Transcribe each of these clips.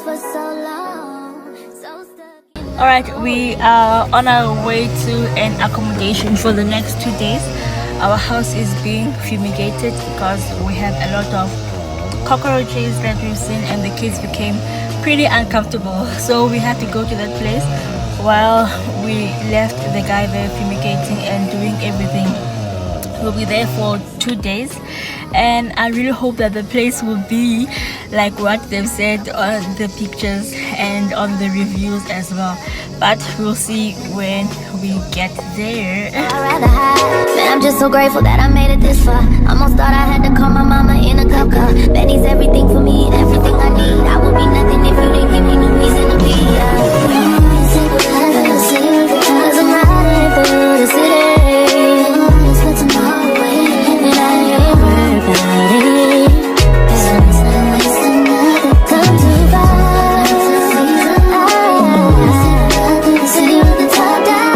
for so long, so stuck. Alright, we are on our way to an accommodation for the next 2 days. Our house is being fumigated because we have a lot of cockroaches that we've seen and the kids became pretty uncomfortable. So we had to go to that place while we left the guy there fumigating and doing everything. We'll be there for 2 days and I really hope that the place will be like what they've said on the pictures and on the reviews as well, but we'll see when we get there. I'd rather hide. Man, I'm just so grateful that I made it this far. Almost thought I had to call my mama in a cup car. Betty's everything for me, everything I need. I would be nothing if you didn't give me no reason to be. Cause I'm riding through the city. It's for tomorrow, and I ain't worried about it. Come too far. City with the top down.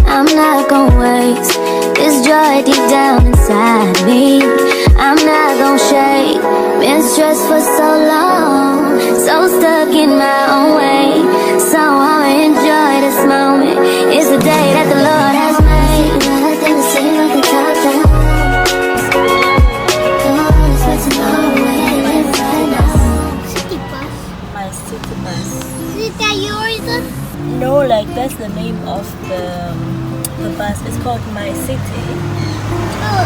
I'm not gonna waste this joy deep down inside me. I'm not gonna shake. Been stressed for so long, so stuck in my own way. So I'ma enjoy this moment. It's the day that the Lord has made. Nothing to see like the top down. Come on, let's get to know where we live right now. City bus. My city bus. Is that yours? No, like that's the name of the bus. It's called My City. Oh,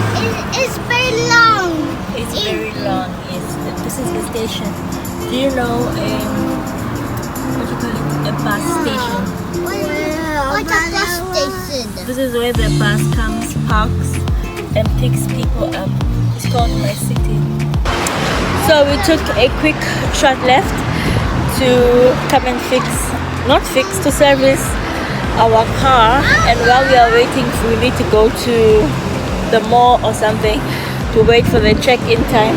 it's very long. It's very long. Yes, this is the station. Do you know what you call it? A bus station. What's a bus station? This is where the bus comes, parks, and picks people up. It's called My City. So we took a quick shot left to come and to service our car. And while we are waiting, we need to go to the mall or something to wait for the check-in time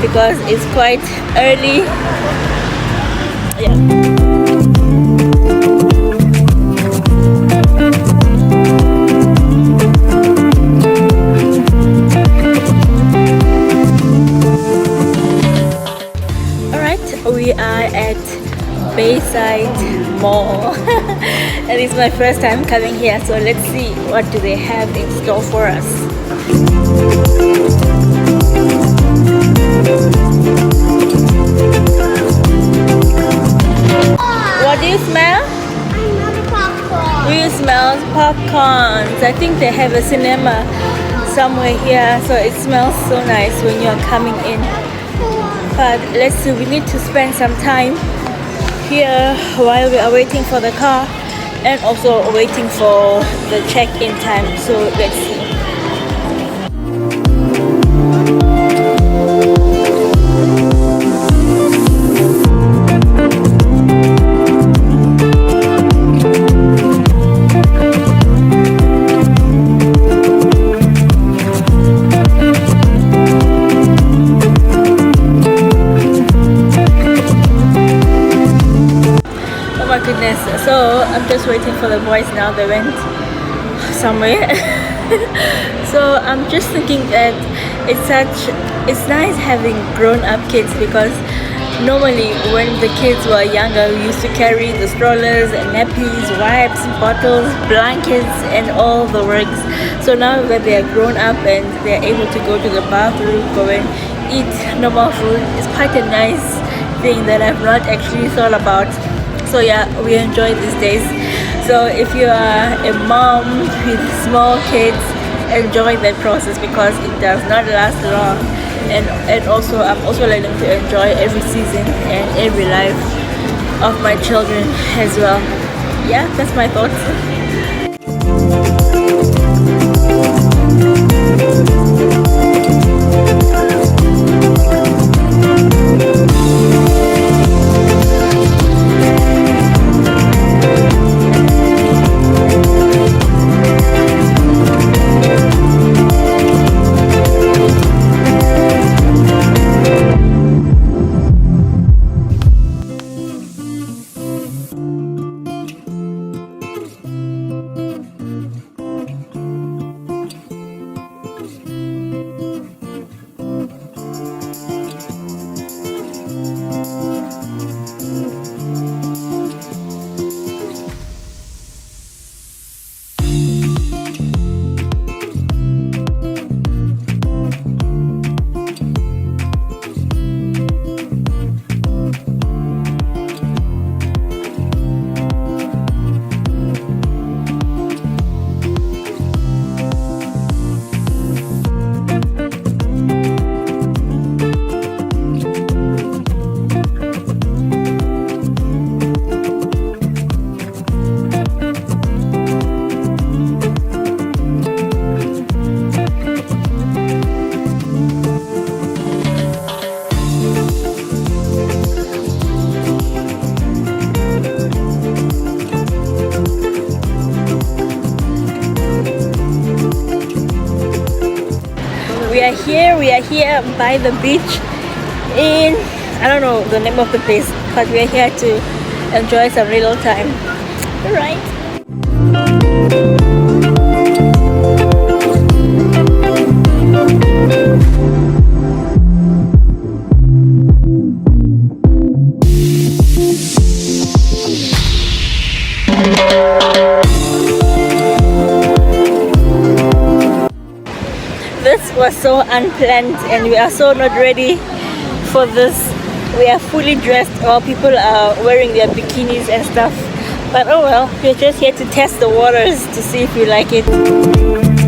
because it's quite early. Yeah. We are at Bayside Mall and it's my first time coming here, so let's see what do they have in store for us. What do you smell? Another popcorn. We smell popcorns. I think they have a cinema somewhere here, so it smells so nice when you're coming in. But let's see, we need to spend some time here while we are waiting for the car and also waiting for the check-in time. So let's see. So I'm just waiting for the boys now. They went somewhere. So I'm just thinking that it's nice having grown-up kids, because normally when the kids were younger we used to carry the strollers and nappies, wipes, bottles, blankets and all the works. So now that they are grown up and they're able to go to the bathroom, go and eat normal food, it's quite a nice thing that I've not actually thought about. So yeah, we enjoy these days. So if you are a mom with small kids, enjoy that process because it does not last long. And also I'm also learning to enjoy every season and every life of my children as well. Yeah, that's my thoughts. here. We are here by the beach in, I don't know the name of the place, but we are here to enjoy some little time. Alright. This was so unplanned and we are so not ready for this. We are fully dressed while people are wearing their bikinis and stuff. But oh well, we're just here to test the waters to see if we like it.